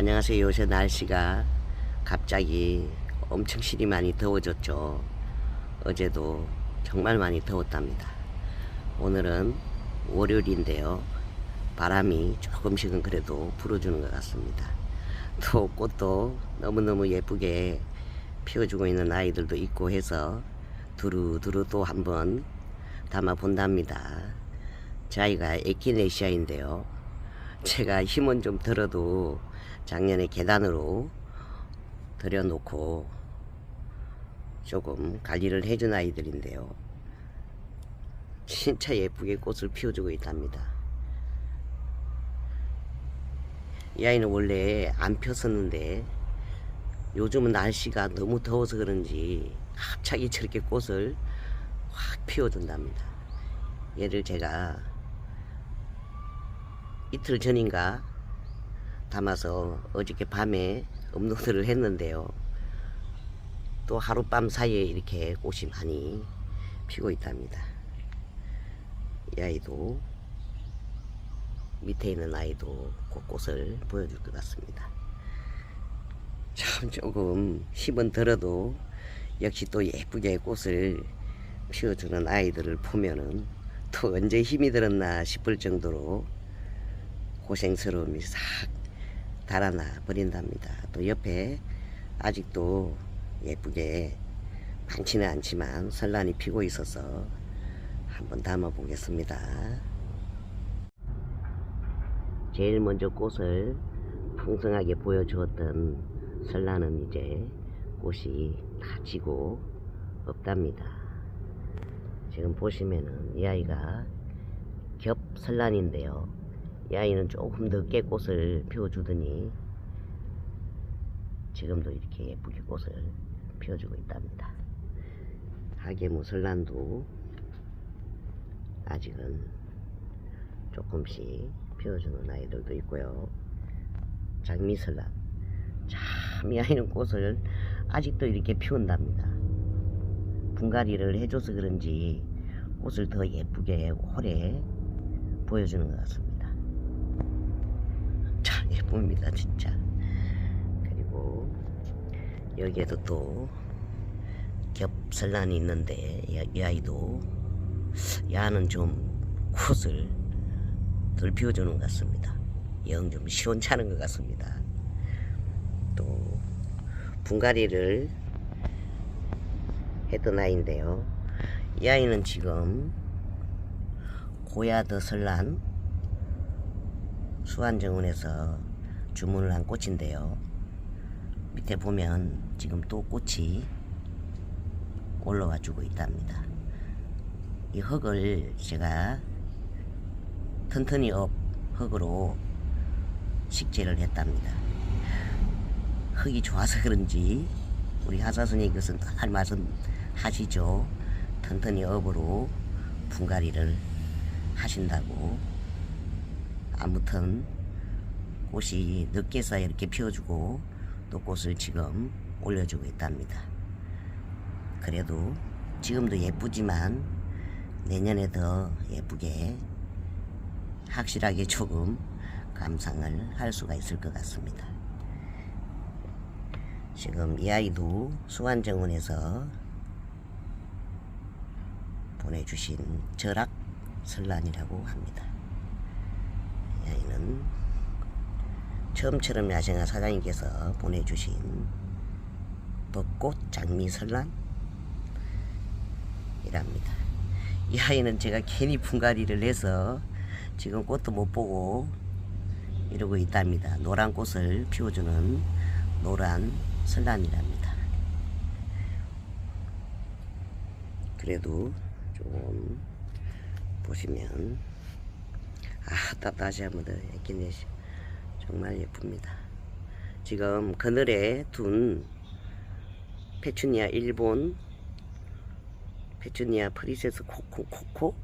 안녕하세요. 요새 날씨가 갑자기 엄청 실이 많이 더워졌죠. 어제도 정말 많이 더웠답니다. 오늘은 월요일인데요. 바람이 조금씩은 그래도 불어주는 것 같습니다. 또 꽃도 너무너무 예쁘게 피워주고 있는 아이들도 있고 해서 두루두루 또 한번 담아 본답니다. 저희가 에키네시아인데요. 제가 힘은 좀 들어도 작년에 계단으로 들여놓고 조금 관리를 해준 아이들인데요. 진짜 예쁘게 꽃을 피워주고 있답니다. 이 아이는 원래 안 폈었는데 요즘은 날씨가 너무 더워서 그런지 갑자기 저렇게 꽃을 확 피워준답니다. 얘를 제가 이틀 전인가 담아서 어저께 밤에 업로드를 했는데요. 또 하룻밤 사이에 이렇게 꽃이 많이 피고 있답니다. 이 아이도 밑에 있는 아이도 꽃을 보여줄 것 같습니다. 참 조금 힘은 들어도 역시 또 예쁘게 꽃을 피워주는 아이들을 보면은 또 언제 힘이 들었나 싶을 정도로 고생스러움이 싹 달아나 버린답니다. 또 옆에 아직도 예쁘게 많지는 않지만 설란이 피고 있어서 한번 담아 보겠습니다. 제일 먼저 꽃을 풍성하게 보여주었던 설란은 이제 꽃이 다 지고 없답니다. 지금 보시면은 이 아이가 겹 설란인데요. 이 아이는 조금 늦게 꽃을 피워주더니 지금도 이렇게 예쁘게 꽃을 피워주고 있답니다. 하계무 설란도 아직은 조금씩 피워주는 아이들도 있고요. 장미설란, 참 이 아이는 꽃을 아직도 이렇게 피운답니다. 분갈이를 해줘서 그런지 꽃을 더 예쁘게 오래 보여주는 것 같습니다. 참 예쁩니다 진짜. 그리고 여기에도 또 겹설란이 있는데 이 아이도 야는 좀 꽃을 덜 피워주는 것 같습니다. 영 좀 시원찮은 것 같습니다. 또 분갈이를 했던 아이인데요. 이 아이는 지금 고야드 설란 수안정원에서 주문을 한 꽃인데요. 밑에 보면 지금 또 꽃이 올라와 주고 있답니다. 이 흙을 제가 튼튼히 업 흙으로 식재를 했답니다. 흙이 좋아서 그런지 우리 하사 선생님께서는 늘 말씀하시죠. 튼튼히 업으로 분갈이를 하신다고. 아무튼 꽃이 늦게서 이렇게 피워주고 또 꽃을 지금 올려주고 있답니다. 그래도 지금도 예쁘지만 내년에 더 예쁘게 확실하게 조금 감상을 할 수가 있을 것 같습니다. 지금 이 아이도 수안정원에서 보내주신 절악 설란이라고 합니다. 이 아이는 처음처럼 야생화 사장님께서 보내주신 벚꽃 장미 설란이랍니다. 이 아이는 제가 괜히 분갈이를 해서 지금 꽃도 못 보고 이러고 있답니다. 노란 꽃을 피워주는 노란 설란이랍니다. 그래도 좀 보시면 다시 한번 더 에키네시아 정말 예쁩니다. 지금 그늘에 둔 페추니아 일본 페추니아 프리세스 코코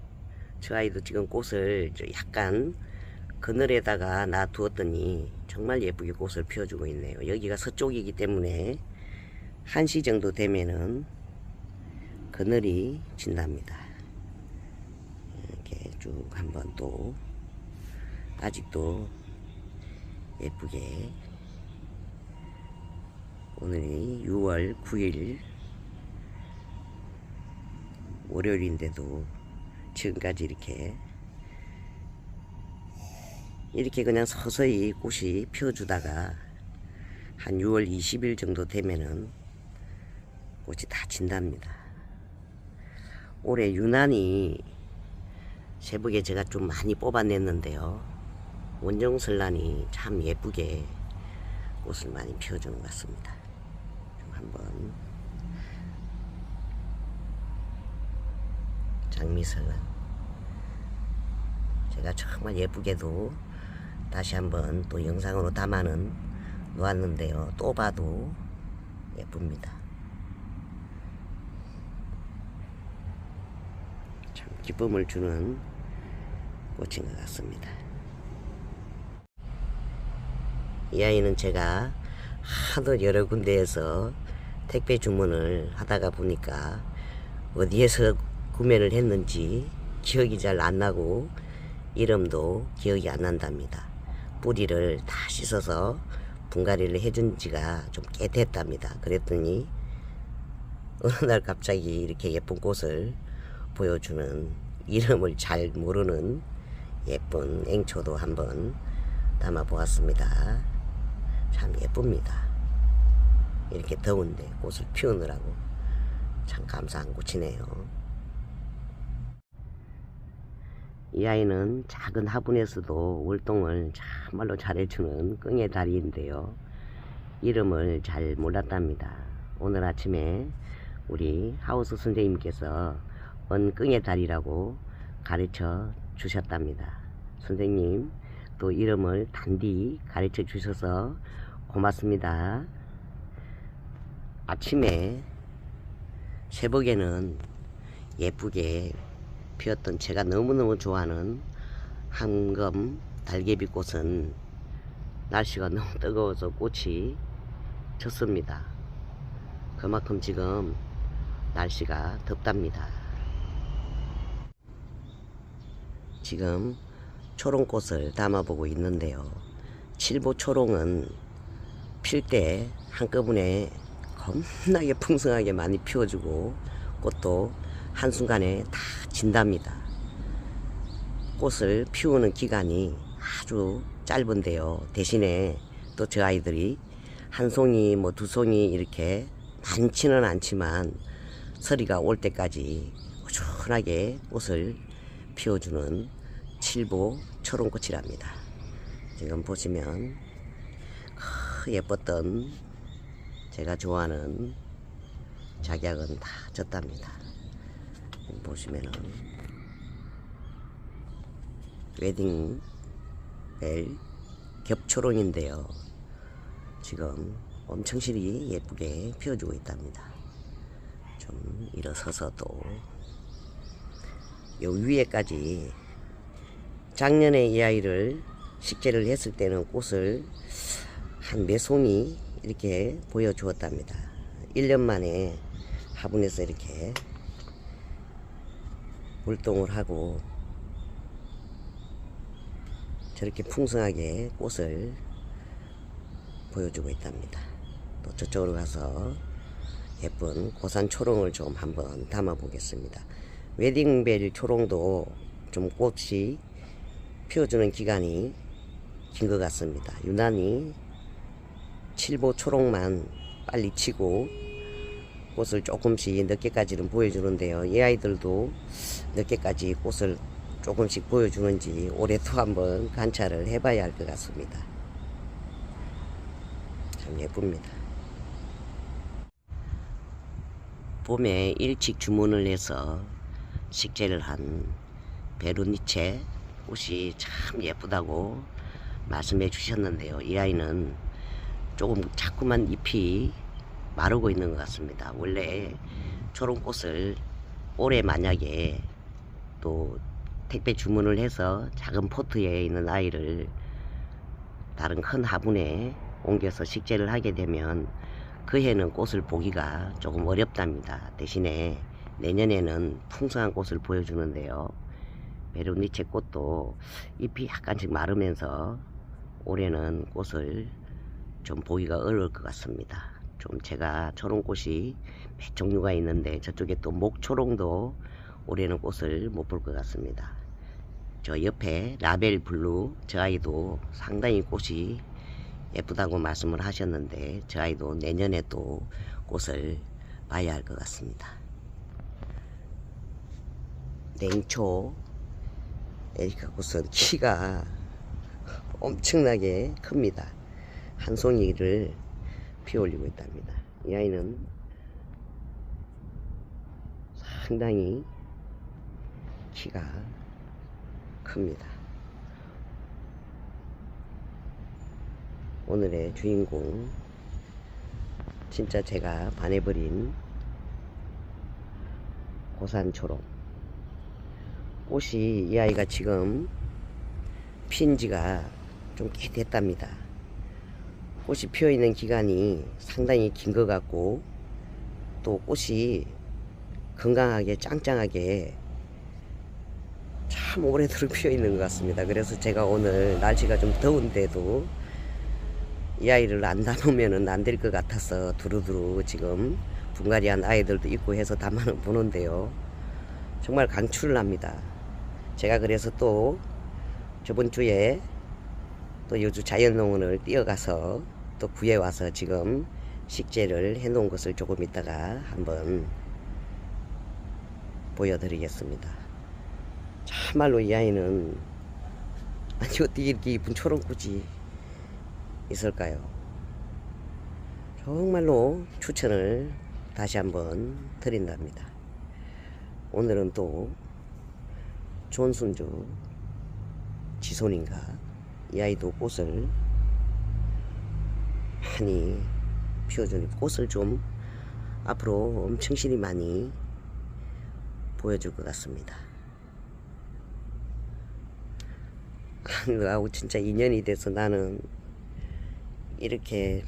저 아이도 지금 꽃을 약간 그늘에다가 놔두었더니 정말 예쁘게 꽃을 피워주고 있네요. 여기가 서쪽이기 때문에 1시 정도 되면은 그늘이 진답니다. 이렇게 쭉 한번 또 아직도 예쁘게 오늘이 6월 9일 월요일인데도 지금까지 이렇게 그냥 서서히 꽃이 피어주다가 한 6월 20일 정도 되면은 꽃이 다 진답니다. 올해 유난히 새벽에 제가 좀 많이 뽑아냈는데요, 원종설란이 참 예쁘게 꽃을 많이 피워주는 것 같습니다. 좀 한번 장미설란 제가 정말 예쁘게도 다시 한번 또 영상으로 담아는 놓았는데요, 또 봐도 예쁩니다. 참 기쁨을 주는 꽃인 것 같습니다. 이 아이는 제가 하도 여러 군데에서 택배 주문을 하다가 보니까 어디에서 구매를 했는지 기억이 잘 안 나고 이름도 기억이 안 난답니다. 뿌리를 다 씻어서 분갈이를 해준 지가 좀 꽤 됐답니다. 그랬더니 어느 날 갑자기 이렇게 예쁜 꽃을 보여주는, 이름을 잘 모르는 예쁜 앵초도 한번 담아 보았습니다. 참 예쁩니다. 이렇게 더운데 꽃을 피우느라고 참 감사한 꽃이네요. 이 아이는 작은 화분에서도 월동을 참말로 잘해주는 끙의 다리인데요, 이름을 잘 몰랐답니다. 오늘 아침에 우리 하우스 선생님께서 끙의 다리라고 가르쳐 주셨답니다. 선생님 또 이름을 단디 가르쳐 주셔서 고맙습니다. 아침에 새벽에는 예쁘게 피었던 제가 너무너무 좋아하는 황금 달개비꽃은 날씨가 너무 뜨거워서 꽃이 졌습니다. 그만큼 지금 날씨가 덥답니다. 지금 초롱꽃을 담아보고 있는데요, 칠보초롱은 필 때 한꺼번에 겁나게 풍성하게 많이 피워주고 꽃도 한순간에 다 진답니다. 꽃을 피우는 기간이 아주 짧은데요, 대신에 또 저 아이들이 한 송이 두 송이 이렇게 많지는 않지만 서리가 올 때까지 꾸준하게 꽃을 피워주는 칠보 초롱꽃이랍니다. 지금 보시면 예뻤던 제가 좋아하는 작약은 다 졌답니다. 보시면은 웨딩벨 겹초롱인데요, 지금 엄청 실이 예쁘게 피워주고 있답니다. 좀 일어서서 또 요 위에까지, 작년에 이 아이를 식재를 했을 때는 꽃을 한 몇 송이 이렇게 보여주었답니다. 1년 만에 화분에서 이렇게 물동을 하고 저렇게 풍성하게 꽃을 보여주고 있답니다. 또 저쪽으로 가서 예쁜 고산 초롱을 좀 한번 담아 보겠습니다. 웨딩벨 초롱도 좀 꽃이 피워주는 기간이 긴 것 같습니다. 유난히 칠보 초롱만 빨리 치고 꽃을 조금씩 늦게까지는 보여주는데요, 이 아이들도 늦게까지 꽃을 조금씩 보여주는지 올해 또 한번 관찰을 해봐야 할 것 같습니다. 참 예쁩니다. 봄에 일찍 주문을 해서 식재를 한 베르니체 꽃이 참 예쁘다고 말씀해 주셨는데요, 이 아이는 조금 자꾸만 잎이 마르고 있는 것 같습니다. 원래 초롱꽃을 올해 만약에 또 택배 주문을 해서 작은 포트에 있는 아이를 다른 큰 화분에 옮겨서 식재를 하게 되면 그 해는 꽃을 보기가 조금 어렵답니다. 대신에 내년에는 풍성한 꽃을 보여주는데요, 베르니체 꽃도 잎이 약간씩 마르면서 올해는 꽃을 좀 보기가 어려울 것 같습니다. 좀 제가 초롱꽃이 몇 종류가 있는데 저쪽에 또 목초롱도 올해는 꽃을 못 볼 것 같습니다. 저 옆에 라벨 블루 저 아이도 상당히 꽃이 예쁘다고 말씀을 하셨는데 저 아이도 내년에 또 꽃을 봐야 할 것 같습니다. 냉초 에리카 꽃은 키가 엄청나게 큽니다. 한 송이를 피어올리고 있답니다. 이 아이는 상당히 키가 큽니다. 오늘의 주인공 진짜 제가 반해버린 고산초롱 꽃이 이 아이가 지금 핀 지가 좀 꽤 됐답니다. 꽃이 피어있는 기간이 상당히 긴 것 같고 또 꽃이 건강하게 짱짱하게 참 오래도록 피어있는 것 같습니다. 그래서 제가 오늘 날씨가 좀 더운데도 이 아이를 안 담으면 안 될 것 같아서 두루두루 지금 분갈이한 아이들도 있고 해서 담아는 보는데요. 정말 강추를 합니다. 제가 그래서 또 저번 주에 또 여주 자연농원을 뛰어가서 또 구해와서 지금 식재를 해놓은 것을 조금 있다가 한번 보여드리겠습니다. 참말로 이 아이는 아니 어떻게 이렇게 이쁜 초롱꽃이 있을까요? 정말로 추천을 다시 한번 드린답니다. 오늘은 또 존순주 지손인가 이 아이도 꽃을 많이 피워주는 꽃을 좀 앞으로 엄청 실이 많이 보여줄 것 같습니다. 너하고 진짜 인연이 돼서 나는 이렇게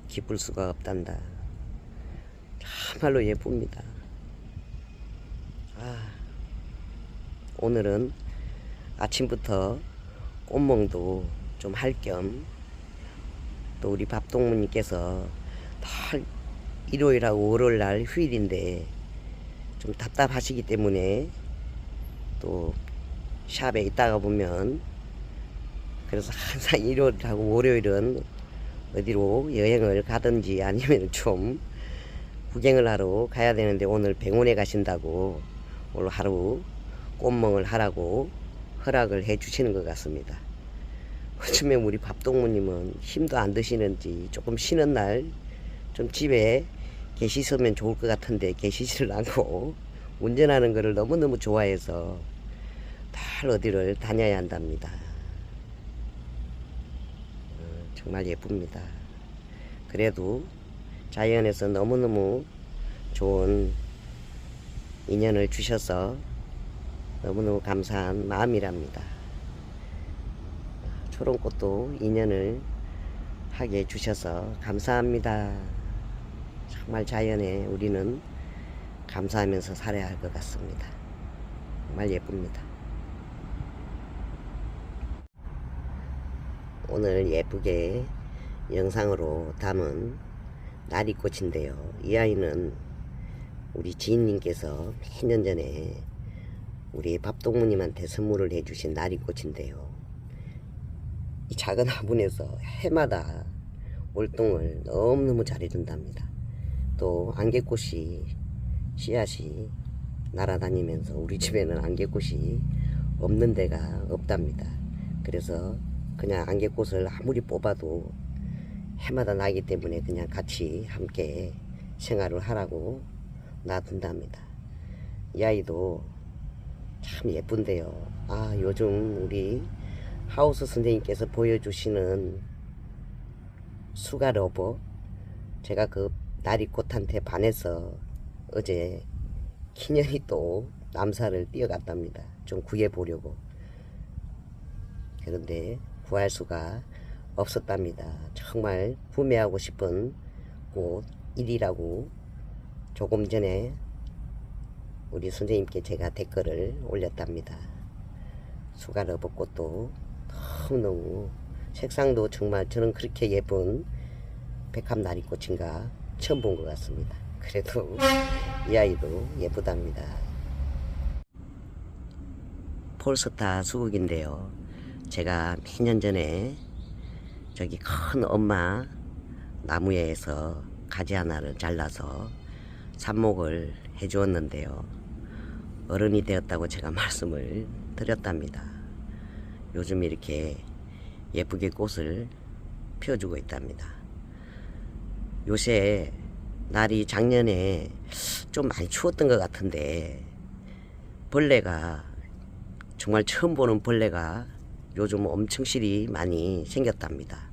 기쁠 수가 없단다. 참말로 예쁩니다. 오늘은 아침부터 꽃멍도 좀 할 겸 또 우리 밥동무님께서 일요일하고 월요일날 휴일인데 좀 답답하시기 때문에 또 샵에 있다가 보면 그래서 항상 일요일하고 월요일은 어디로 여행을 가든지 아니면 좀 구경을 하러 가야 되는데 오늘 병원에 가신다고 오늘 하루 꽃멍을 하라고 허락을 해 주시는 것 같습니다. 요즘에 우리 밥동무님은 힘도 안 드시는지 조금 쉬는 날 좀 집에 계시으면 좋을 것 같은데 계시지를 않고 운전하는 거를 너무너무 좋아해서 달 어디를 다녀야 한답니다. 정말 예쁩니다. 그래도 자연에서 너무너무 좋은 인연을 주셔서 너무너무 감사한 마음이랍니다. 초롱꽃도 인연을 하게 해주셔서 감사합니다. 정말 자연에 우리는 감사하면서 살아야 할 것 같습니다. 정말 예쁩니다. 오늘 예쁘게 영상으로 담은 나리꽃인데요. 이 아이는 우리 지인님께서 몇 년 전에 우리 밥동무님한테 선물을 해주신 나리꽃인데요. 이 작은 화분에서 해마다 월동을 너무너무 잘해준답니다. 또 안개꽃이 씨앗이 날아다니면서 우리 집에는 안개꽃이 없는 데가 없답니다. 그래서 그냥 안개꽃을 아무리 뽑아도 해마다 나기 때문에 그냥 같이 함께 생활을 하라고 놔둔답니다. 이 아이도 참 예쁜데요. 요즘 우리 하우스 선생님께서 보여주시는 수가러버 제가 그 나리꽃한테 반해서 어제 키년이 또 남사를 뛰어갔답니다. 좀 구해보려고. 그런데 구할 수가 없었답니다. 정말 구매하고 싶은 꽃 1위라고 조금 전에 우리 선생님께 제가 댓글을 올렸답니다. 수가러버꽃도 너무너무 색상도 정말 저는 그렇게 예쁜 백합 나리꽃인가 처음 본 것 같습니다. 그래도 이 아이도 예쁘답니다. 폴스타 수국인데요. 제가 몇 년 전에 저기 큰 엄마 나무에서 가지 하나를 잘라서 삽목을 해 주었는데요. 어른이 되었다고 제가 말씀을 드렸답니다. 요즘 이렇게 예쁘게 꽃을 피워주고 있답니다. 요새 날이 작년에 좀 많이 추웠던 것 같은데 벌레가 정말 처음 보는 벌레가 요즘 엄청 실이 많이 생겼답니다.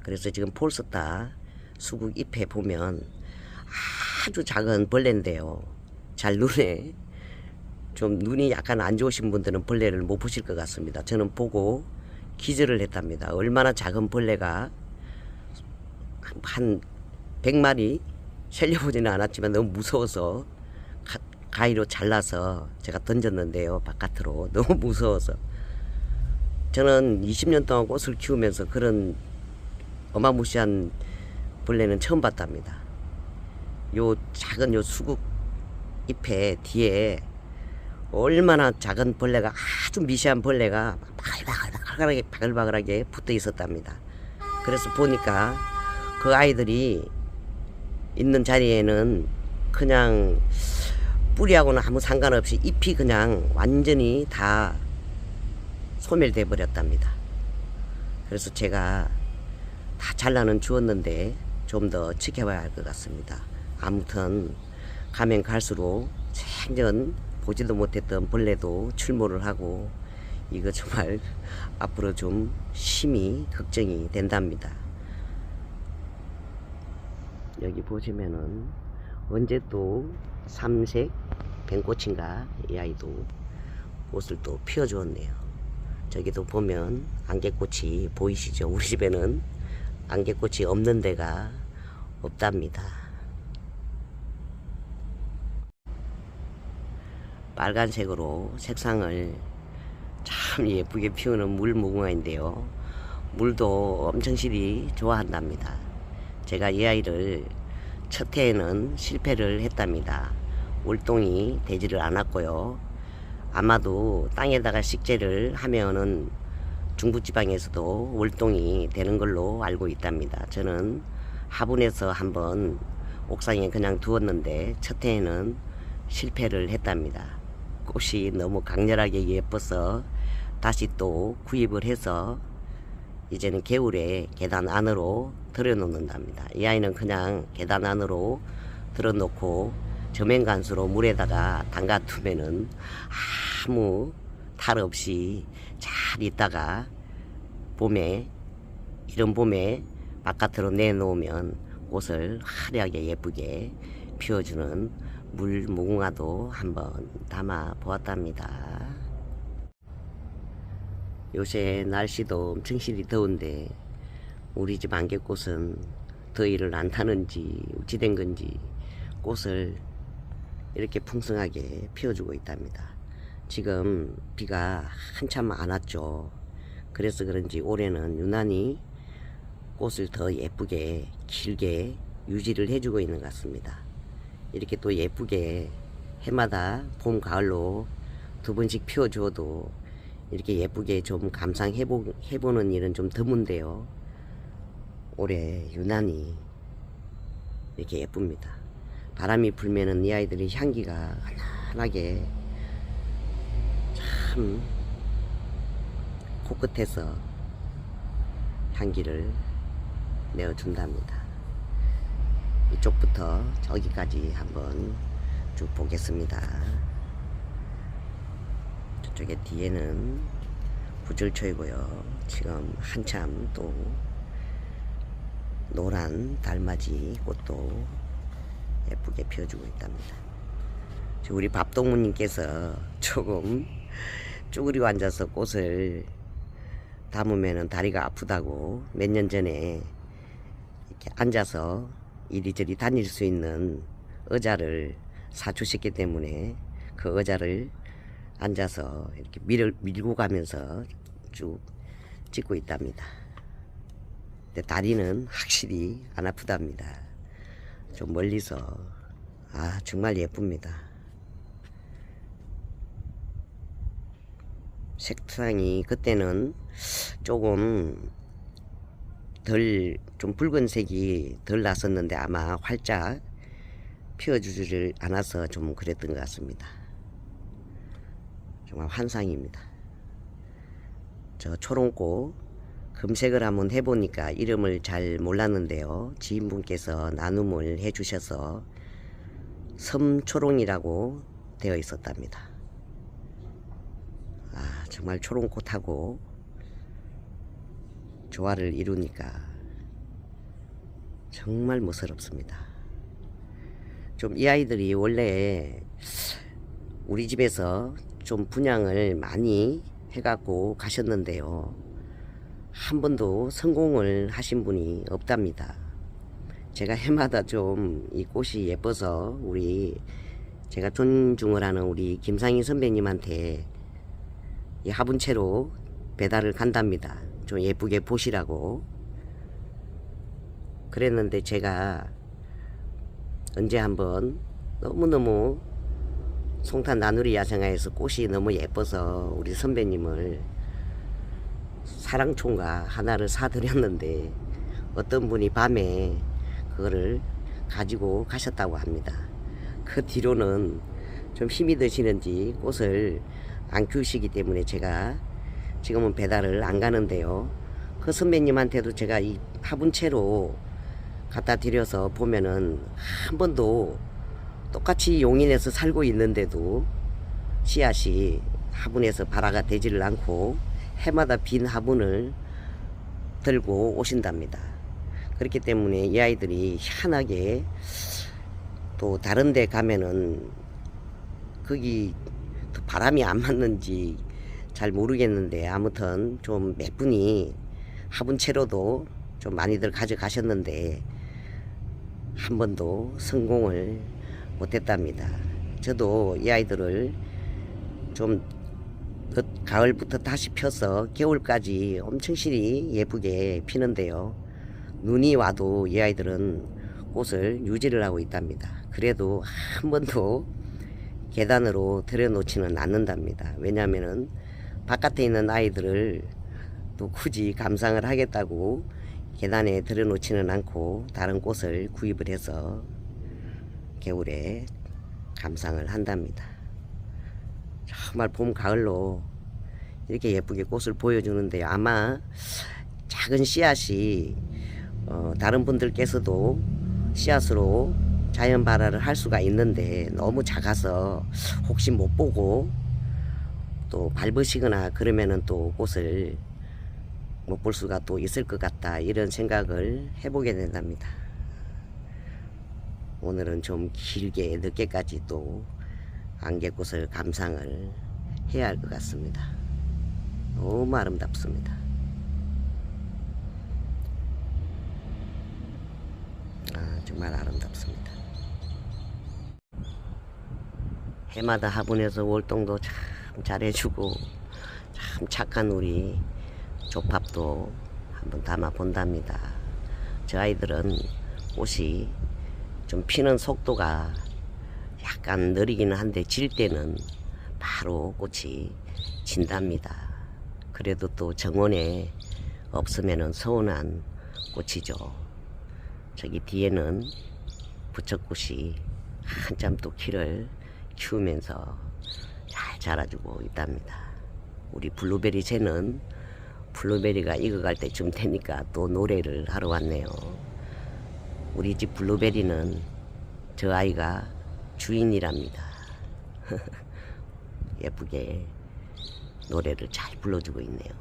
그래서 지금 폴스타 수국 잎에 보면 아주 작은 벌레인데요. 잘 눈에 좀 눈이 약간 안 좋으신 분들은 벌레를 못 보실 것 같습니다. 저는 보고 기절을 했답니다. 얼마나 작은 벌레가 한 100마리 살려보지는 않았지만 너무 무서워서 가위로 잘라서 제가 던졌는데요. 바깥으로 너무 무서워서. 저는 20년 동안 꽃을 키우면서 그런 어마무시한 벌레는 처음 봤답니다. 요 작은 요 수국 잎에 뒤에 얼마나 작은 벌레가 아주 미세한 벌레가 바글바글하게 붙어 있었답니다. 그래서 보니까 그 아이들이 있는 자리에는 그냥 뿌리하고는 아무 상관없이 잎이 그냥 완전히 다 소멸돼 버렸답니다. 그래서 제가 다 잘라는 주었는데 좀 더 지켜봐야 할 것 같습니다. 아무튼 가면 갈수록 생전 보지도 못했던 벌레도 출몰을 하고 이거 정말 앞으로 좀 심히 걱정이 된답니다. 여기 보시면은 언제 또 삼색 뱀꽃인가 이 아이도 꽃을 또 피워주었네요. 저기도 보면 안개꽃이 보이시죠? 우리 집에는 안개꽃이 없는 데가 없답니다. 빨간색으로 색상을 참 예쁘게 피우는 물무궁화인데요. 물도 엄청 실이 좋아한답니다. 제가 이 아이를 첫 해에는 실패를 했답니다. 월동이 되지를 않았고요. 아마도 땅에다가 식재를 하면은 중부지방에서도 월동이 되는 걸로 알고 있답니다. 저는 화분에서 한번 옥상에 그냥 두었는데 첫 해에는 실패를 했답니다. 꽃이 너무 강렬하게 예뻐서 다시 또 구입을 해서 이제는 겨울에 계단 안으로 들여놓는답니다. 이 아이는 그냥 계단 안으로 들어놓고 저면간수로 물에다가 담가두면은 아무 탈 없이 잘 있다가 봄에 이른 봄에 바깥으로 내놓으면 꽃을 화려하게 예쁘게 피워주는 물무궁화도 한번 담아 보았답니다. 요새 날씨도 엄청 실이 더운데 우리 집 안개꽃은 더위를 안 타는지 어찌된 건지 꽃을 이렇게 풍성하게 피워주고 있답니다. 지금 비가 한참 안 왔죠. 그래서 그런지 올해는 유난히 꽃을 더 예쁘게 길게 유지를 해주고 있는 것 같습니다. 이렇게 또 예쁘게 해마다 봄 가을로 두 번씩 피워주어도 이렇게 예쁘게 좀 감상해보는 일은 좀 드문데요. 올해 유난히 이렇게 예쁩니다. 바람이 불면은 이 아이들의 향기가 환하게 참 코끝에서 향기를 내어준답니다. 이쪽부터 저기까지 한번 쭉 보겠습니다. 저쪽에 뒤에는 구절초이고요. 지금 한참 또 노란 달맞이 꽃도 예쁘게 피워주고 있답니다. 우리 밥동무님께서 조금 쭈그리고 앉아서 꽃을 담으면 다리가 아프다고 몇 년 전에 이렇게 앉아서 이리저리 다닐 수 있는 의자를 사주셨기 때문에 그 의자를 앉아서 이렇게 밀고 가면서 쭉 찍고 있답니다. 근데 다리는 확실히 안 아프답니다. 좀 멀리서 정말 예쁩니다. 색상이 그때는 조금 좀 붉은색이 덜 났었는데 아마 활짝 피워주지를 않아서 좀 그랬던 것 같습니다. 정말 환상입니다. 저 초롱꽃 검색을 한번 해보니까 이름을 잘 몰랐는데요, 지인분께서 나눔을 해주셔서 섬초롱이라고 되어 있었답니다. 정말 초롱꽃하고 조화를 이루니까 정말 멋스럽습니다. 좀 이 아이들이 원래 우리 집에서 좀 분양을 많이 해갖고 가셨는데요, 한 번도 성공을 하신 분이 없답니다. 제가 해마다 좀 이 꽃이 예뻐서 제가 존중을 하는 우리 김상희 선배님한테 이 화분채로 배달을 간답니다. 좀 예쁘게 보시라고. 그랬는데 제가 언제 한번 너무너무 송탄 나누리 야생화에서 꽃이 너무 예뻐서 우리 선배님을 사랑총과 하나를 사드렸는데 어떤 분이 밤에 그거를 가지고 가셨다고 합니다. 그 뒤로는 좀 힘이 드시는지 꽃을 안 키우시기 때문에 제가 지금은 배달을 안 가는데요, 그 선배님한테도 제가 이 화분채로 갖다 드려서 보면은 한 번도 똑같이 용인에서 살고 있는데도 씨앗이 화분에서 발화가 되지를 않고 해마다 빈 화분을 들고 오신답니다. 그렇기 때문에 이 아이들이 희한하게 또 다른 데 가면은 거기 바람이 안 맞는지 잘 모르겠는데 아무튼 좀 몇 분이 화분채로도 좀 많이들 가져가셨는데 한 번도 성공을 못했답니다. 저도 이 아이들을 좀 가을부터 다시 펴서 겨울까지 엄청 실이 예쁘게 피는데요, 눈이 와도 이 아이들은 꽃을 유지를 하고 있답니다. 그래도 한 번도 계단으로 들여놓지는 않는답니다. 왜냐하면은 바깥에 있는 아이들을 또 굳이 감상을 하겠다고 계단에 들여놓지는 않고 다른 꽃을 구입을 해서 겨울에 감상을 한답니다. 정말 봄 가을로 이렇게 예쁘게 꽃을 보여주는데요, 아마 작은 씨앗이 다른 분들께서도 씨앗으로 자연 발화를 할 수가 있는데 너무 작아서 혹시 못 보고 또 밟으시거나 그러면은 또 꽃을 못 볼 수가 또 있을 것 같다, 이런 생각을 해보게 된답니다. 오늘은 좀 길게 늦게까지 또 안개꽃을 감상을 해야 할 것 같습니다. 너무 아름답습니다. 정말 아름답습니다. 해마다 화분에서 월동도 참 잘해주고 참 착한 우리 조팝도 한번 담아 본답니다. 저 아이들은 꽃이 좀 피는 속도가 약간 느리기는 한데 질 때는 바로 꽃이 진답니다. 그래도 또 정원에 없으면은 서운한 꽃이죠. 저기 뒤에는 부처꽃이 한참 또 키를 키우면서 잘 자라주고 있답니다. 우리 블루베리 쟤는 블루베리가 익어갈 때쯤 되니까 또 노래를 하러 왔네요. 우리 집 블루베리는 저 아이가 주인이랍니다. 예쁘게 노래를 잘 불러주고 있네요.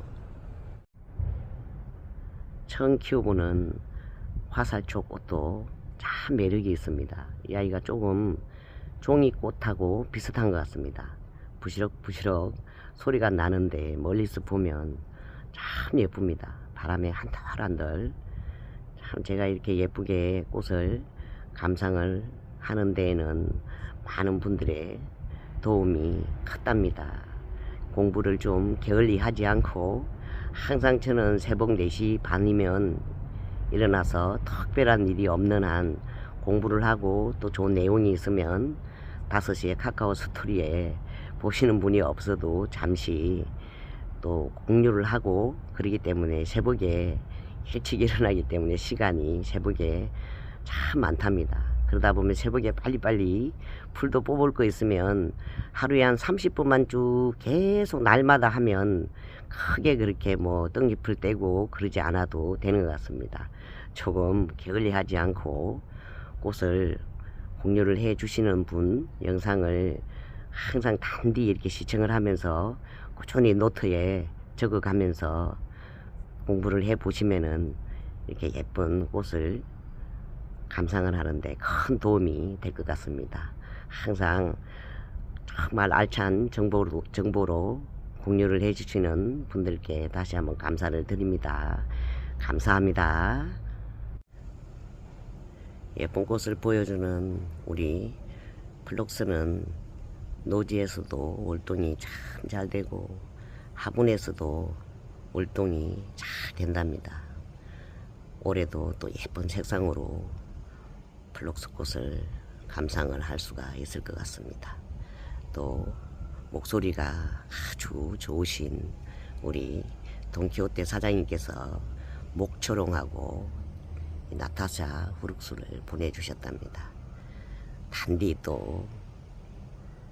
처음 키워보는 화살초 꽃도 참 매력이 있습니다. 이 아이가 조금 종이꽃하고 비슷한 것 같습니다. 부시럭부시럭 소리가 나는데 멀리서 보면 참 예쁩니다. 바람에 한떨한떨. 참 제가 이렇게 예쁘게 꽃을 감상을 하는 데에는 많은 분들의 도움이 컸답니다. 공부를 좀 게을리 하지 않고 항상 저는 새벽 4시 반이면 일어나서 특별한 일이 없는 한 공부를 하고 또 좋은 내용이 있으면 5시에 카카오 스토리에 보시는 분이 없어도 잠시 또 공유를 하고 그러기 때문에 새벽에 일찍 일어나기 때문에 시간이 새벽에 참 많답니다. 그러다 보면 새벽에 빨리빨리 풀도 뽑을 거 있으면 하루에 한 30분만 쭉 계속 날마다 하면 크게 그렇게 뭐 뜬잎을 떼고 그러지 않아도 되는 것 같습니다. 조금 게을리하지 않고 꽃을 공유를 해 주시는 분 영상을 항상 단디 이렇게 시청을 하면서 꾸준히 노트에 적어 가면서 공부를 해 보시면은 이렇게 예쁜 꽃을 감상을 하는데 큰 도움이 될 것 같습니다. 항상 정말 알찬 정보로 공유를 해 주시는 분들께 다시 한번 감사를 드립니다. 감사합니다. 예쁜 꽃을 보여주는 우리 플록스는 노지에서도 월동이 참 잘 되고 화분에서도 월동이 잘 된답니다. 올해도 또 예쁜 색상으로 플록스 꽃을 감상을 할 수가 있을 것 같습니다. 또 목소리가 아주 좋으신 우리 돈키호테 사장님께서 목초롱하고 나타샤 후룩수를 보내주셨답니다. 단디 또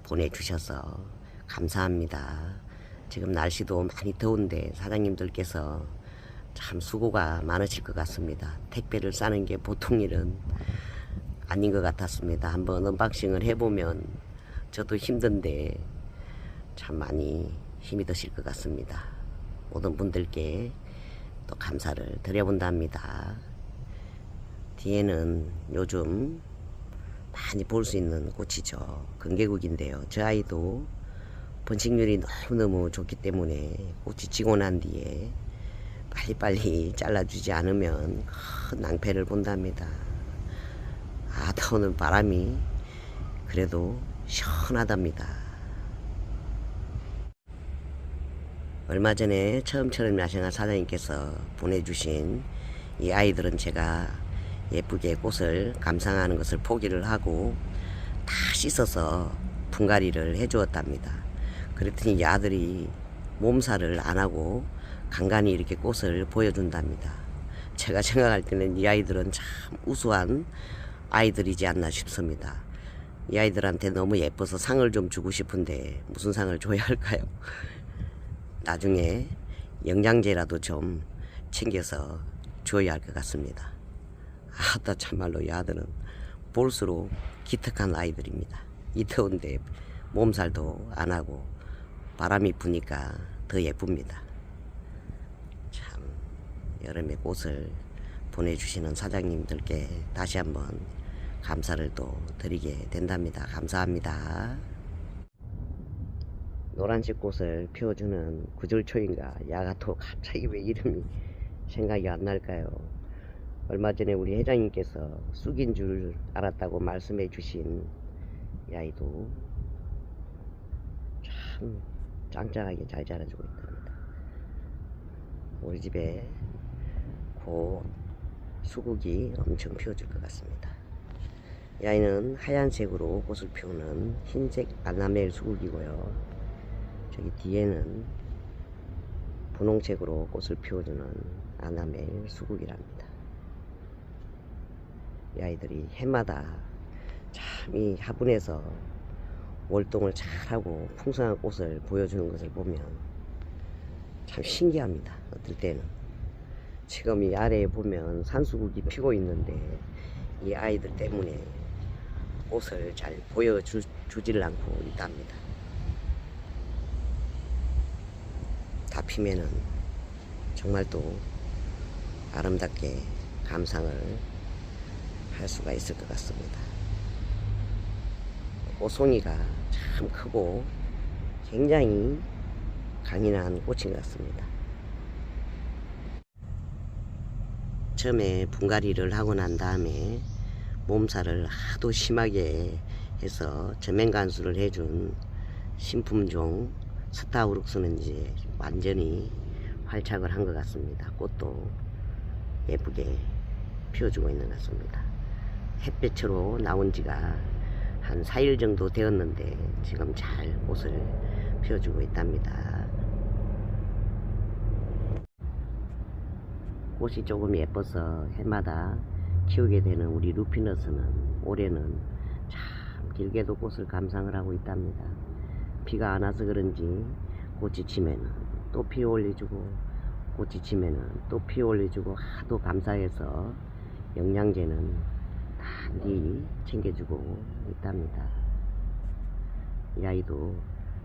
보내주셔서 감사합니다. 지금 날씨도 많이 더운데 사장님들께서 참 수고가 많으실 것 같습니다. 택배를 싸는 게 보통 일은 아닌 것 같았습니다. 한번 언박싱을 해보면 저도 힘든데 참 많이 힘이 드실 것 같습니다. 모든 분들께 또 감사를 드려본답니다. 뒤에는 요즘 많이 볼 수 있는 꽃이죠. 금계국인데요. 저 아이도 번식률이 너무너무 좋기 때문에 꽃이 지고 난 뒤에 빨리빨리 잘라주지 않으면 큰 낭패를 본답니다. 오늘 바람이 그래도 시원하답니다. 얼마 전에 처음처럼 야생화 사장님께서 보내주신 이 아이들은 제가 예쁘게 꽃을 감상하는 것을 포기를 하고 다 씻어서 분갈이를 해 주었답니다. 그랬더니 이 아들이 몸살을 안 하고 간간히 이렇게 꽃을 보여준답니다. 제가 생각할 때는 이 아이들은 참 우수한 아이들이지 않나 싶습니다. 이 아이들한테 너무 예뻐서 상을 좀 주고 싶은데 무슨 상을 줘야 할까요? 나중에 영양제라도 좀 챙겨서 줘야 할 것 같습니다. 참말로 이 아들은 볼수록 기특한 아이들입니다. 이 더운데 몸살도 안 하고 바람이 부니까 더 예쁩니다. 참 여름에 꽃을 보내주시는 사장님들께 다시 한번 감사를 또 드리게 된답니다. 감사합니다. 노란색 꽃을 피워주는 구절초인가 야가토 갑자기 왜 이름이 생각이 안 날까요? 얼마 전에 우리 회장님께서 쑥인 줄 알았다고 말씀해 주신 이 아이도 참 짱짱하게 잘 자라주고 있답니다. 우리 집에 곧 수국이 엄청 피워줄 것 같습니다. 이 아이는 하얀색으로 꽃을 피우는 흰색 아나멜 수국이고요. 저기 뒤에는 분홍색으로 꽃을 피워주는 아나멜 수국이랍니다. 이 아이들이 해마다 참 이 화분에서 월동을 잘하고 풍성한 꽃을 보여주는 것을 보면 참 신기합니다. 어떨 때는 지금 이 아래에 보면 산수국이 피고 있는데 이 아이들 때문에 꽃을 잘 보여주질 않고 있답니다. 다 피면은 정말 또 아름답게 감상을 할 수가 있을 것 같습니다. 꽃송이가 참 크고 굉장히 강인한 꽃인 것 같습니다. 처음에 분갈이를 하고 난 다음에 몸살을 하도 심하게 해서 저맹간수를 해준 신품종 스타우룩스는 이제 완전히 활착을 한 것 같습니다. 꽃도 예쁘게 피워주고 있는 것 같습니다. 햇볕으로 나온 지가 한 4일 정도 되었는데 지금 잘 꽃을 피워주고 있답니다. 꽃이 조금 예뻐서 해마다 키우게 되는 우리 루피너스는 올해는 참 길게도 꽃을 감상을 하고 있답니다. 비가 안 와서 그런지 꽃이 지면은 또 피어 올려주고, 꽃이 지면은 또 피어 올려주고, 하도 감사해서 영양제는 단디 챙겨주고 있답니다. 이 아이도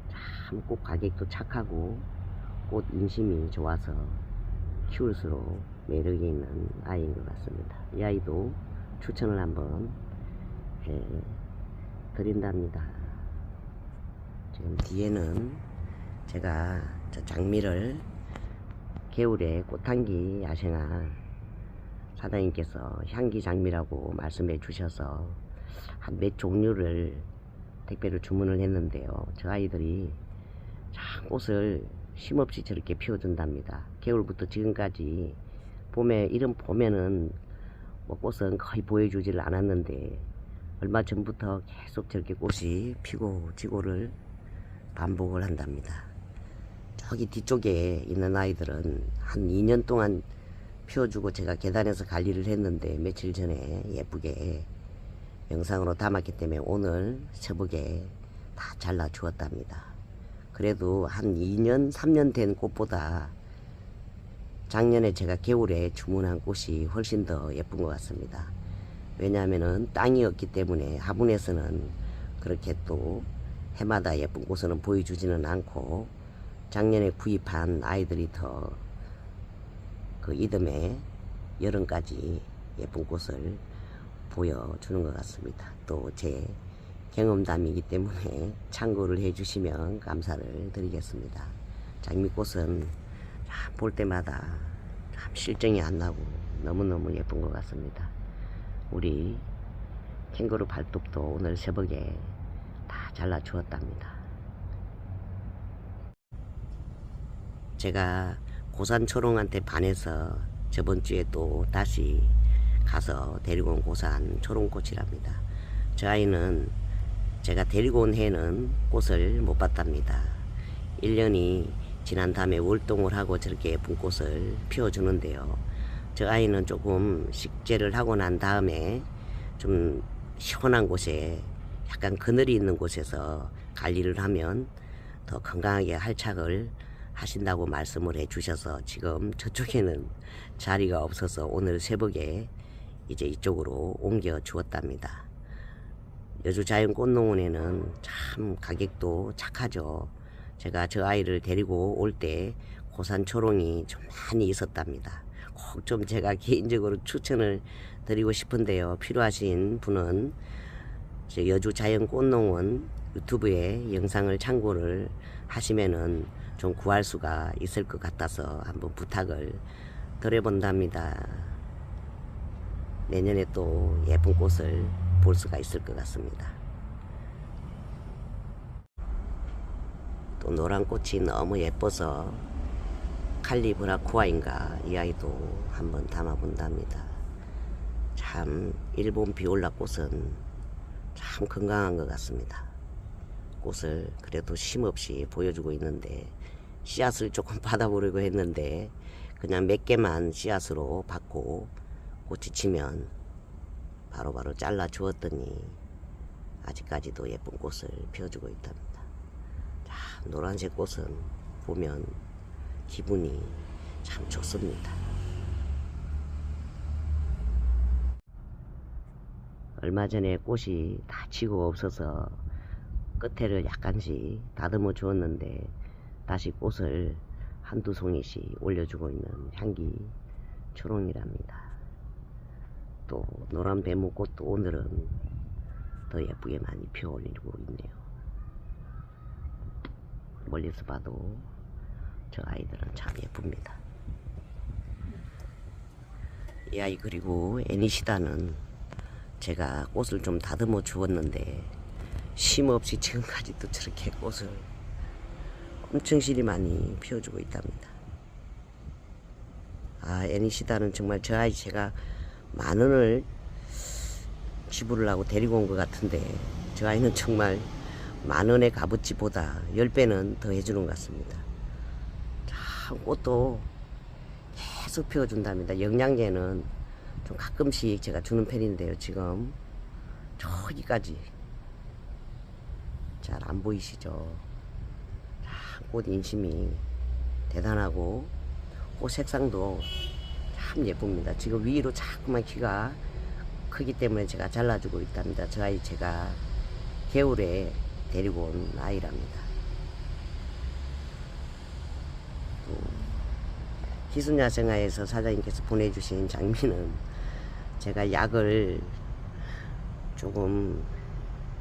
참 꽃 가격도 착하고 꽃 인심이 좋아서 키울수록 매력이 있는 아이인 것 같습니다. 이 아이도 추천을 한번 해 드린답니다. 지금 뒤에는 제가 저 장미를 겨울에 꽃향기 야생화 사장님께서 향기 장미라고 말씀해 주셔서 한 몇 종류를 택배로 주문을 했는데요. 저 아이들이 참 꽃을 쉼없이 저렇게 피워준답니다. 겨울부터 지금까지 이런 봄에는 뭐 꽃은 거의 보여주질 않았는데 얼마 전부터 계속 저렇게 꽃이 피고 지고를 반복을 한답니다. 저기 뒤쪽에 있는 아이들은 한 2년 동안 피워주고 제가 계단에서 관리를 했는데 며칠 전에 예쁘게 영상으로 담았기 때문에 오늘 새벽에 다 잘라 주었답니다. 그래도 한 2년 3년 된 꽃보다 작년에 제가 겨울에 주문한 꽃이 훨씬 더 예쁜 것 같습니다. 왜냐하면은 땅이 없기 때문에 화분에서는 그렇게 또 해마다 예쁜 꽃은 보여주지는 않고 작년에 구입한 아이들이 더 그 이듬해 여름까지 예쁜 꽃을 보여주는 것 같습니다. 또 제 경험담이기 때문에 참고를 해주시면 감사를 드리겠습니다. 장미꽃은 볼 때마다 참 실정이 안 나고 너무너무 예쁜 것 같습니다. 우리 캥거루 발톱도 오늘 새벽에 다 잘라 주었답니다. 제가 고산초롱한테 반해서 저번 주에 또 다시 가서 데리고 온 고산 초롱꽃이랍니다. 저 아이는 제가 데리고 온 해는 꽃을 못 봤답니다. 1년이 지난 다음에 월동을 하고 저렇게 예쁜 꽃을 피워주는데요. 저 아이는 조금 식재를 하고 난 다음에 좀 시원한 곳에 약간 그늘이 있는 곳에서 관리를 하면 더 건강하게 활착을 하신다고 말씀을 해 주셔서 지금 저쪽에는 자리가 없어서 오늘 새벽에 이제 이쪽으로 옮겨 주었답니다. 여주자연꽃농원에는 참 가격도 착하죠. 제가 저 아이를 데리고 올 때 고산초롱이 좀 많이 있었답니다. 꼭 좀 제가 개인적으로 추천을 드리고 싶은데요. 필요하신 분은 여주자연꽃농원 유튜브에 영상을 참고를 하시면은 좀 구할 수가 있을 것 같아서 한번 부탁을 드려본답니다. 내년에 또 예쁜 꽃을 볼 수가 있을 것 같습니다. 또 노란 꽃이 너무 예뻐서 칼리브라쿠아인가 이 아이도 한번 담아 본답니다. 참 일본 비올라 꽃은 참 건강한 것 같습니다. 꽃을 그래도 쉼없이 보여주고 있는데 씨앗을 조금 받아보려고 했는데 그냥 몇 개만 씨앗으로 받고 꽃이 지면 바로바로 잘라 주었더니 아직까지도 예쁜 꽃을 피워주고 있답니다. 자, 노란색 꽃은 보면 기분이 참 좋습니다. 얼마 전에 꽃이 다 지고 없어서 끝에를 약간씩 다듬어 주었는데 다시 꽃을 한두 송이씩 올려주고 있는 향기 초롱이랍니다. 또 노란 배무꽃도 오늘은 더 예쁘게 많이 피어 올리고 있네요. 멀리서 봐도 저 아이들은 참 예쁩니다. 이 아이 그리고 애니시다는 제가 꽃을 좀 다듬어 주었는데 쉼없이 지금까지도 저렇게 꽃을 엄청 실이 많이 피워주고 있답니다. 아, 애니시다는 정말 저 아이 제가 10,000원을 지불을 하고 데리고 온 것 같은데 저 아이는 정말 10,000원의 값어치보다 10배는 더 해주는 것 같습니다. 참 꽃도 계속 피워준답니다. 영양제는 좀 가끔씩 제가 주는 편인데요. 지금 저기까지 잘 안 보이시죠? 꽃 인심이 대단하고 꽃 색상도 참 예쁩니다. 지금 위로 자꾸만 키가 크기 때문에 제가 잘라주고 있답니다. 저 아이 제가 겨울에 데리고 온 아이랍니다. 기순야생아에서 사장님께서 보내주신 장미는 제가 약을 조금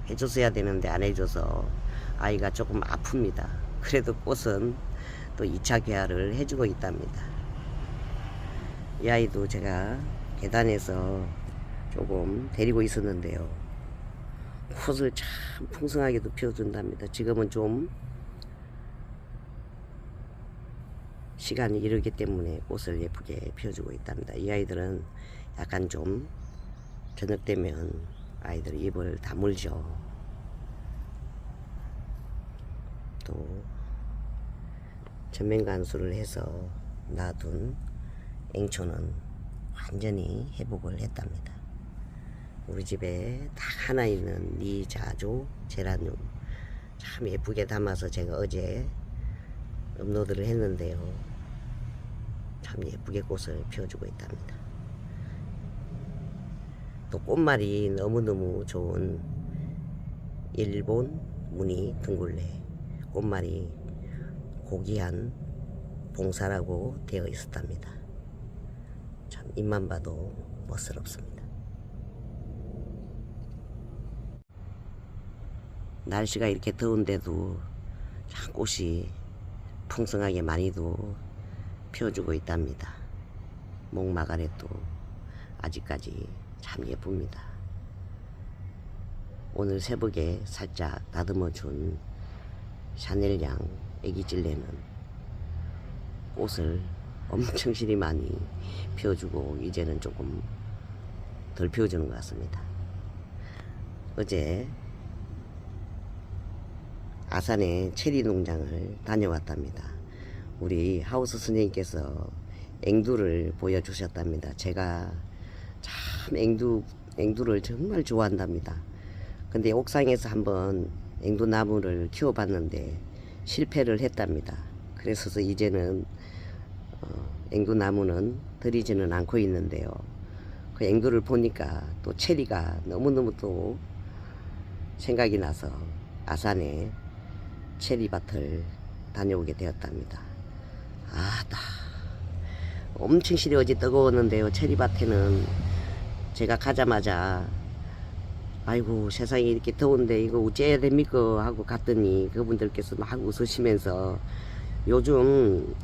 해줬어야 되는데 안 해줘서 아이가 조금 아픕니다. 그래도 꽃은 또 2차 개화를 해주고 있답니다. 이 아이도 제가 계단에서 조금 데리고 있었는데요. 꽃을 참 풍성하게도 피워준답니다. 지금은 좀 시간이 이르기 때문에 꽃을 예쁘게 피워주고 있답니다. 이 아이들은 약간 좀 저녁 되면 아이들 입을 다물죠. 또 전면간수를 해서 놔둔 앵초는 완전히 회복을 했답니다. 우리 집에 딱 하나 있는 니자조 제라늄 참 예쁘게 담아서 제가 어제 업로드를 했는데요. 참 예쁘게 꽃을 피워주고 있답니다. 또 꽃말이 너무너무 좋은 일본 무늬 둥글레 꽃말이 고귀한 봉사라고 되어 있었답니다. 참 입만 봐도 멋스럽습니다. 날씨가 이렇게 더운데도 참 꽃이 풍성하게 많이도 피워주고 있답니다. 목마가렛도 아직까지 참 예쁩니다. 오늘 새벽에 살짝 다듬어준 샤넬향 애기찔레는 꽃을 엄청 실이 많이 피워주고 이제는 조금 덜 피워주는 것 같습니다. 어제 아산의 체리 농장을 다녀왔답니다. 우리 하우스 선생님께서 앵두를 보여주셨답니다. 제가 참 앵두를 정말 좋아한답니다. 근데 옥상에서 한번 앵두나무를 키워봤는데 실패를 했답니다. 그래서 이제는 앵두나무는 들이지는 않고 있는데요. 그 앵두를 보니까 또 체리가 너무너무 또 생각이 나서 아산에 체리밭을 다녀오게 되었답니다. 아따 엄청 실이 어제 뜨거웠는데요. 체리밭에는 제가 가자마자 아이고 세상에 이렇게 더운데 이거 어째야 됩니까 하고 갔더니 그분들께서 막 웃으시면서 요즘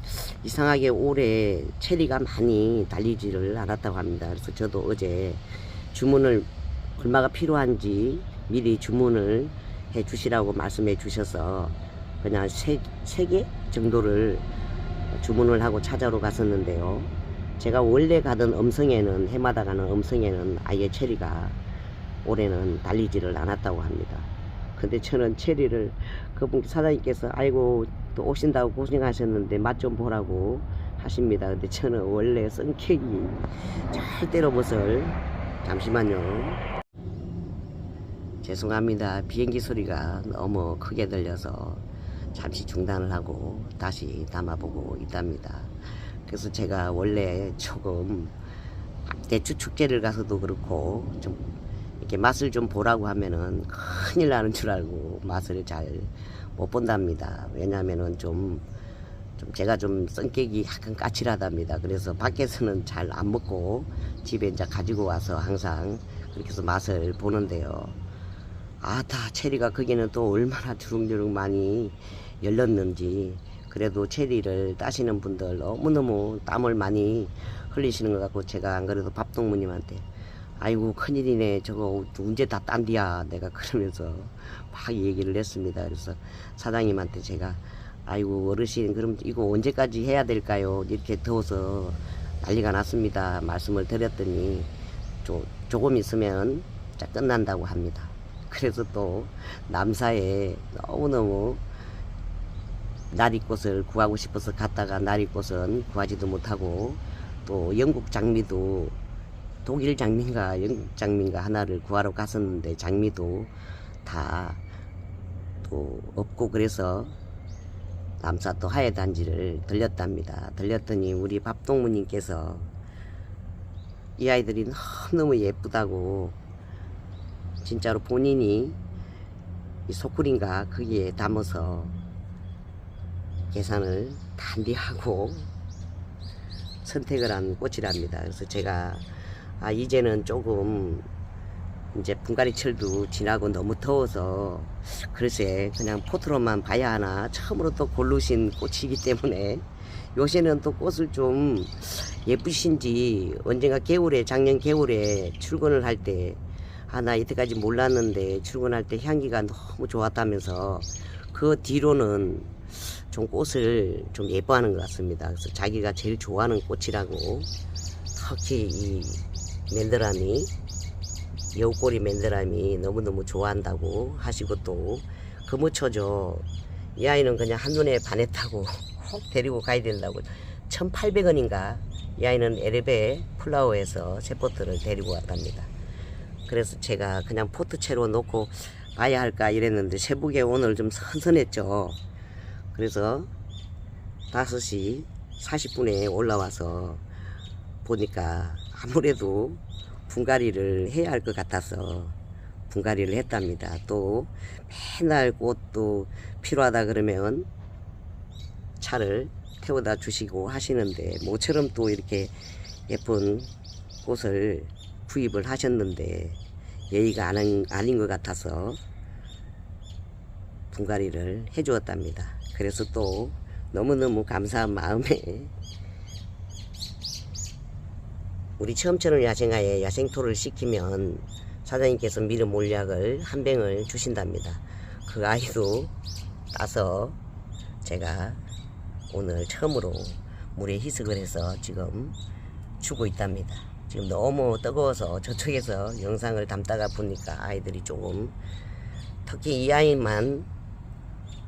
이상하게 올해 체리가 많이 달리지를 않았다고 합니다. 그래서 저도 어제 주문을 얼마가 필요한지 미리 주문을 해 주시라고 말씀해 주셔서 그냥 세 개 정도를 주문을 하고 찾아러 갔었는데요. 제가 원래 가던 음성에는 해마다 가는 음성에는 아예 체리가 올해는 달리지를 않았다고 합니다. 근데 저는 체리를 그분 사장님께서 아이고 또 오신다고 고생하셨는데 맛 좀 보라고 하십니다. 근데 저는 원래 성격이 절대로 못을 잠시만요. 죄송합니다. 비행기 소리가 너무 크게 들려서 잠시 중단을 하고 다시 담아보고 있답니다. 그래서 제가 원래 조금 대추 축제를 가서도 그렇고 좀 이렇게 맛을 좀 보라고 하면은 큰일 나는 줄 알고 맛을 잘 못 본답니다. 왜냐면은 좀 제가 좀 성격이 약간 까칠하답니다. 그래서 밖에서는 잘 안 먹고 집에 이제 가지고 와서 항상 그렇게 해서 맛을 보는데요. 아다 체리가 거기는 또 얼마나 주렁주렁 많이 열렸는지. 그래도 체리를 따시는 분들 너무너무 땀을 많이 흘리시는 것 같고 제가 안 그래도 밥동무님한테 아이고 큰일이네 저거 언제 다 딴디야 내가 그러면서 막 얘기를 했습니다. 그래서 사장님한테 제가 아이고 어르신 그럼 이거 언제까지 해야 될까요? 이렇게 더워서 난리가 났습니다 말씀을 드렸더니 조금 있으면 자 끝난다고 합니다. 그래서 또 남사에 너무너무 나리꽃을 구하고 싶어서 갔다가 나리꽃은 구하지도 못하고, 또 영국 장미도 독일 장미인가 영국 장미인가 하나를 구하러 갔었는데 장미도 다 또 없고, 그래서 남사 또 하회단지를 들렸답니다. 들렸더니 우리 밥동무님께서 이 아이들이 너무 예쁘다고 진짜로 본인이 이 소쿠린가 거기에 담아서 계산을 단디하고 선택을 한 꽃이랍니다. 그래서 제가 이제는 조금 이제 분갈이철도 지나고 너무 더워서 글쎄 그냥 포트로만 봐야 하나, 처음으로 또 고르신 꽃이기 때문에 요새는 또 꽃을 좀 예쁘신지, 언젠가 겨울에 작년 겨울에 출근을 할 때 나 이때까지 몰랐는데 출근할 때 향기가 너무 좋았다면서 그 뒤로는 좀 꽃을 좀 예뻐하는 것 같습니다. 그래서 자기가 제일 좋아하는 꽃이라고, 특히 이 맨드라미, 여우꼬리 맨드라미 너무너무 좋아한다고 하시고, 또 거무쳐줘 이 아이는 그냥 한눈에 반했다고 꼭 데리고 가야 된다고 1,800원인가 이 아이는 에르베 플라워에서 새 포트를 데리고 왔답니다. 그래서 제가 그냥 포트채로 놓고 봐야 할까 이랬는데 새벽에 오늘 좀 선선했죠. 그래서 5시 40분에 올라와서 보니까 아무래도 분갈이를 해야 할 것 같아서 분갈이를 했답니다. 또 맨날 꽃도 필요하다 그러면 차를 태워다 주시고 하시는데, 모처럼 또 이렇게 예쁜 꽃을 구입을 하셨는데 예의가 아닌 것 같아서 분갈이를 해 주었답니다. 그래서 또 너무너무 감사한 마음에 우리 처음처럼 야생화에 야생토를 시키면 사장님께서 미르 몰약을 한 병을 주신답니다. 그 아이도 따서 제가 오늘 처음으로 물에 희석을 해서 지금 주고 있답니다. 지금 너무 뜨거워서 저쪽에서 영상을 담다가 보니까 아이들이 조금, 특히 이 아이만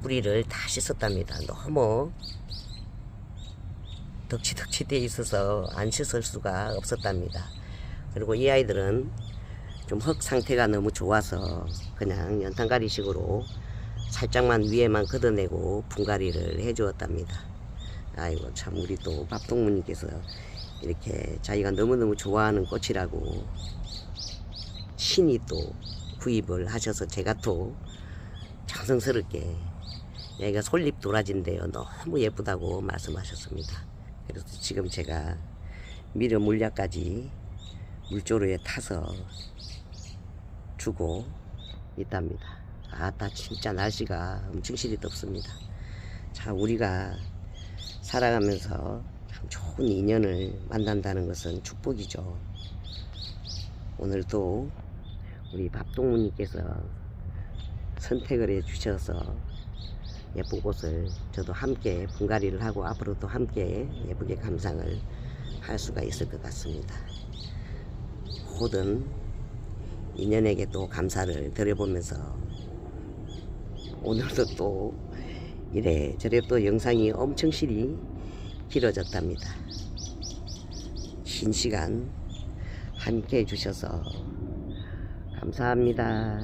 뿌리를 다 씻었답니다. 너무 덕치덕치 돼 있어서 안 씻을 수가 없었답니다. 그리고 이 아이들은 좀 흙 상태가 너무 좋아서 그냥 연탄가리식으로 살짝만 위에만 걷어내고 분갈이를 해 주었답니다. 아이고 참, 우리 또 밥동무님께서 이렇게 자기가 너무너무 좋아하는 꽃이라고 친히 또 구입을 하셔서 제가 또 정성스럽게, 여기가 솔잎 도라지인데요 너무 예쁘다고 말씀하셨습니다. 그래서 지금 제가 미려 물약까지 물조로에 타서 주고 있답니다. 아따 진짜 날씨가 엄청 실이 덥습니다. 자, 우리가 살아가면서 참 좋은 인연을 만난다는 것은 축복이죠. 오늘도 우리 밥동무님께서 선택을 해 주셔서 예쁜 꽃을 저도 함께 분갈이를 하고 앞으로도 함께 예쁘게 감상을 할 수가 있을 것 같습니다. 모든 인연에게 또 감사를 드려보면서 오늘도 또 이래저래 또 영상이 엄청 실이 길어졌답니다. 긴 시간 함께 해주셔서 감사합니다.